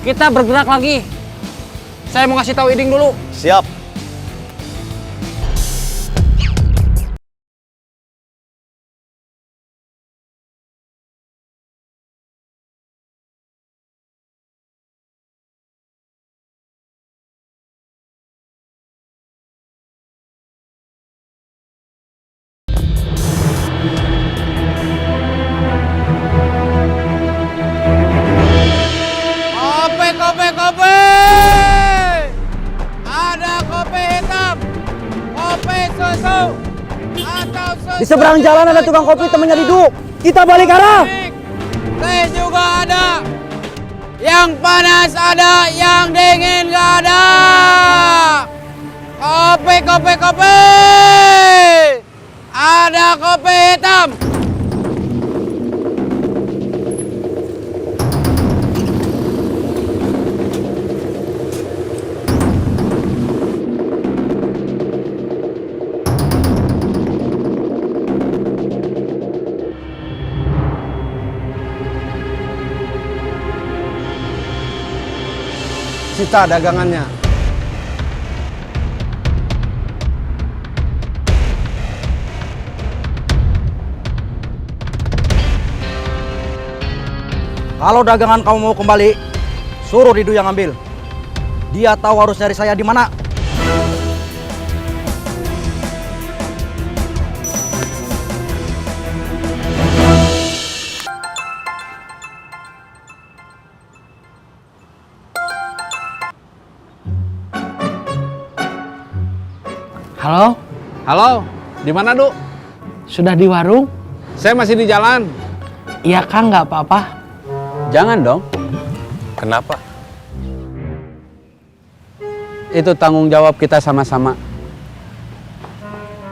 Kita bergerak lagi. Saya mau kasih tahu Iding dulu. Siap. Kopi! Ada kopi hitam, kopi susu, atau susu. Di seberang jalan ada tukang kopi temannya Didu. Kita balik arah. Teh juga ada. Yang panas ada, yang dingin gak ada. Kopi! Ada kopi hitam. Sita dagangannya. Kalau dagangan kamu mau kembali, suruh Didu yang ambil. Dia tahu harus nyari saya di mana. Halo? Halo, di mana, Du? Sudah di warung? Saya masih di jalan. Iya, Kang, nggak apa-apa. Jangan dong. Kenapa? Itu tanggung jawab kita sama-sama.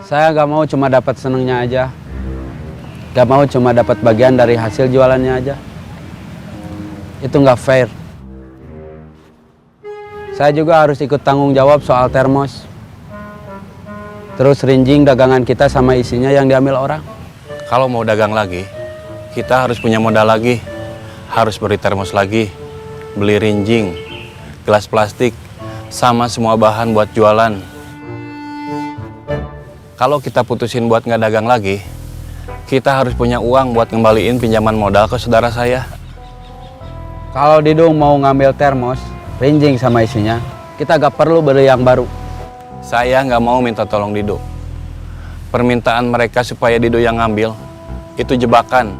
Saya gak mau cuma dapat senengnya aja. Gak mau cuma dapat bagian dari hasil jualannya aja. Itu gak fair. Saya juga harus ikut tanggung jawab soal termos. Terus rinjing dagangan kita sama isinya yang diambil orang. Kalau mau dagang lagi, kita harus punya modal lagi. Harus beli termos lagi, beli rinjing, gelas plastik, sama semua bahan buat jualan. Kalau kita putusin buat nggak dagang lagi, kita harus punya uang buat ngembaliin pinjaman modal ke saudara saya. Kalau Didung mau ngambil termos, rinjing sama isinya, kita gak perlu beli yang baru. Saya nggak mau minta tolong Dido. Permintaan mereka supaya Dido yang ngambil, itu jebakan.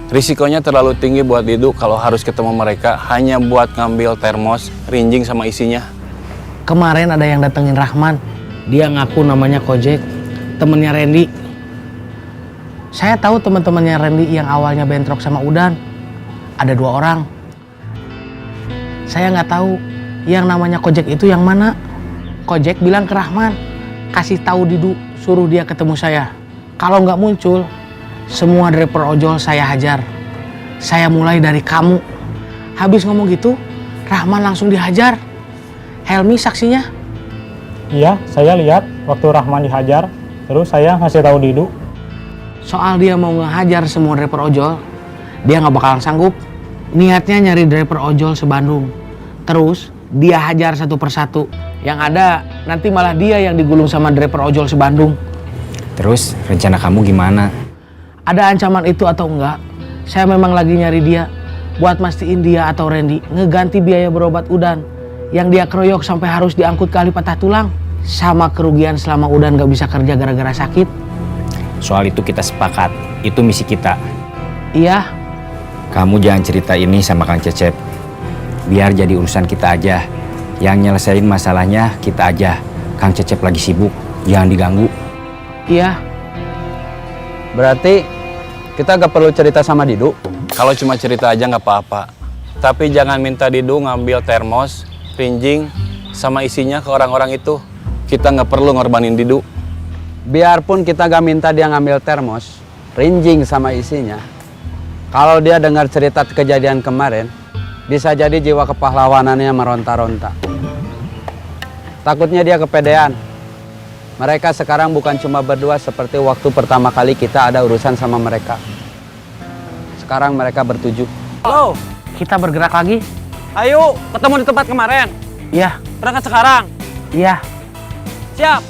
Risikonya terlalu tinggi buat Dido kalau harus ketemu mereka hanya buat ngambil termos, rinjing sama isinya. Kemarin ada yang datengin Rahman. Dia ngaku namanya Kojek, temennya Randy. Saya tahu teman-temannya Randy yang awalnya bentrok sama Udan. Ada 2 orang. Saya nggak tahu yang namanya Kojek itu yang mana. Kojek bilang ke Rahman, kasih tahu Didu, suruh dia ketemu saya. Kalau nggak muncul, semua driver ojol saya hajar. Saya mulai dari kamu. Habis ngomong gitu, Rahman langsung dihajar. Helmi saksinya. Iya, saya lihat waktu Rahman dihajar, terus saya ngasih tahu Didu. Soal dia mau ngehajar semua driver ojol, dia nggak bakalan sanggup. Niatnya nyari driver ojol se-Bandung. Terus dia hajar satu persatu. Yang ada nanti malah dia yang digulung sama driver ojol se-Bandung. Terus rencana kamu gimana? Ada ancaman itu atau enggak? Saya memang lagi nyari dia buat mastiin dia atau Randy ngeganti biaya berobat Udan yang dia keroyok sampai harus diangkut kali patah tulang, sama kerugian selama Udan gak bisa kerja gara-gara sakit. Soal itu kita sepakat, itu misi kita. Iya. Kamu jangan cerita ini sama Kang Cecep. Biar jadi urusan kita aja. Yang nyelesain masalahnya kita aja. Kang Cecep lagi sibuk, jangan diganggu. Iya. Berarti kita gak perlu cerita sama Didu. Kalau cuma cerita aja nggak apa-apa. Tapi jangan minta Didu ngambil termos, rinjing, sama isinya ke orang-orang itu. Kita nggak perlu ngorbanin Didu. Biarpun kita gak minta dia ngambil termos, rinjing sama isinya. Kalau dia dengar cerita kejadian kemarin, bisa jadi jiwa kepahlawanannya meronta-ronta. Takutnya dia kepedean. Mereka sekarang bukan cuma berdua seperti waktu pertama kali kita ada urusan sama mereka. Sekarang mereka bertujuh. Halo, kita bergerak lagi? Ayo, ketemu di tempat kemarin. Iya, Berangkat sekarang. iya. Siap.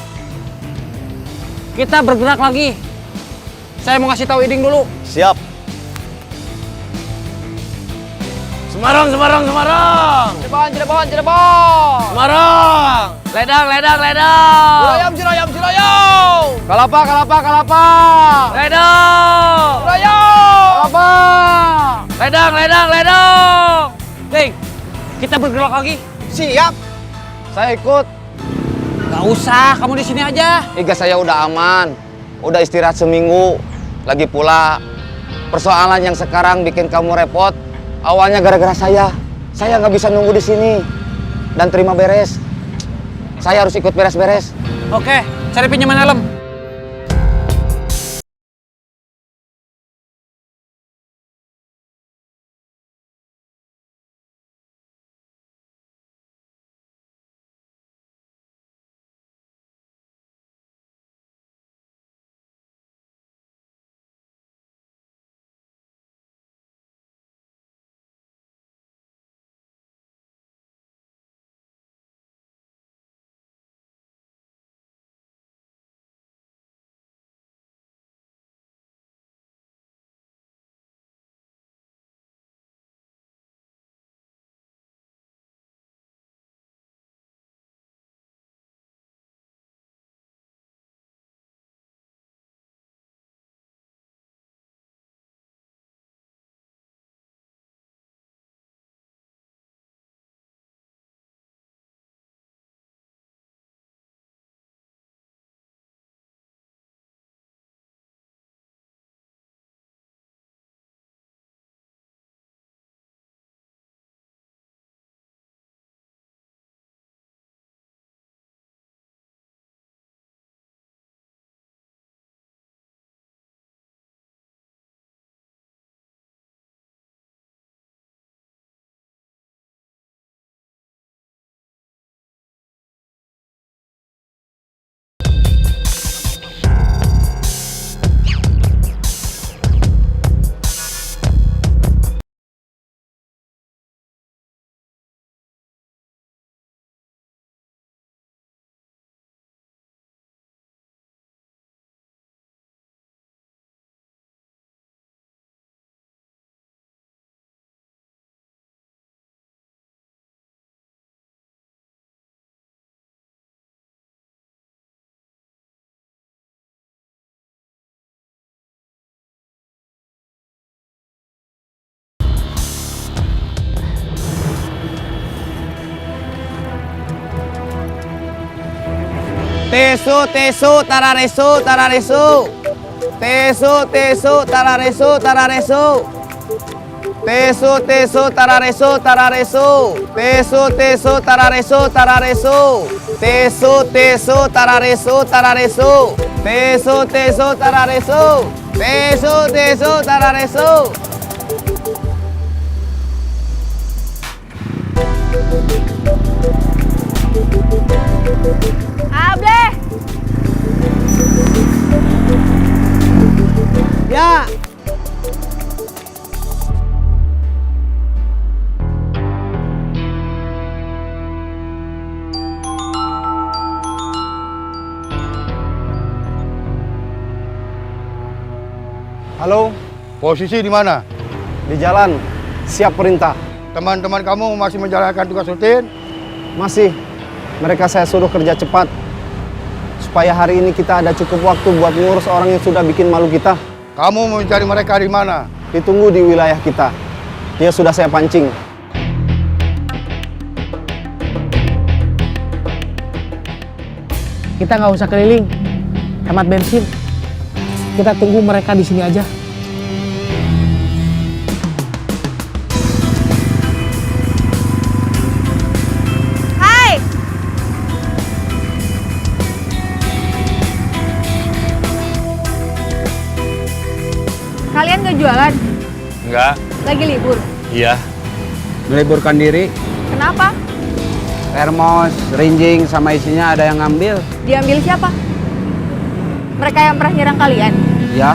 Kita bergerak lagi. Saya mau ngasih tahu Iding dulu. Siap. Semarang, Semarang, Semarang! Cirebon, Cirebon, Cirebon. Semarang! Ledang, ledang, ledang. Ciroyam, Ciroyam, Ciroyam. Kalapa, kalapa, kalapa. Ledang! Kalapa. Ledang, ledang, ledang. Ding, kita bergerak lagi. Siap. Saya ikut. Gak usah, kamu di sini aja. Iga saya udah aman, udah istirahat seminggu. Lagi pula persoalan yang sekarang bikin kamu repot, awalnya gara-gara saya. Saya nggak bisa nunggu di sini dan terima beres. Saya harus ikut beres-beres. Oke, cari pinjaman helm. Tesu, tesu, tararesu, tararesu. Tesu, tesu, tararesu, tararesu. Tesu, tesu, tararesu, tararesu. Tesu, tesu, tararesu, tararesu. Tesu, tesu, tararesu, tararesu. Tesu, tesu, tararesu. Tesu, tesu, tararesu. Ableh. Ya. Halo, posisi di mana? Di jalan, siap perintah. Teman-teman kamu masih menjalankan tugas rutin? Masih, mereka saya suruh kerja cepat. Supaya hari ini kita ada cukup waktu buat ngurus orang yang sudah bikin malu kita. Kamu mau mencari mereka di mana? Ditunggu di wilayah kita. Dia sudah saya pancing. Kita nggak usah keliling, hemat bensin. Kita tunggu mereka di sini aja. Hai. Kalian gak jualan? Enggak. Lagi libur? Iya. Meliburkan diri. Kenapa? Termos, rinjing, sama isinya ada yang ngambil. Diambil siapa? Mereka yang pernah nyerang kalian? Ya,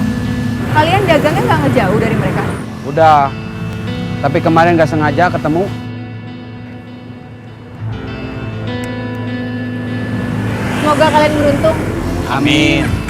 Kalian dagangnya nggak ngejauh dari mereka? udah. Tapi kemarin gak sengaja ketemu. Semoga kalian beruntung. Amin.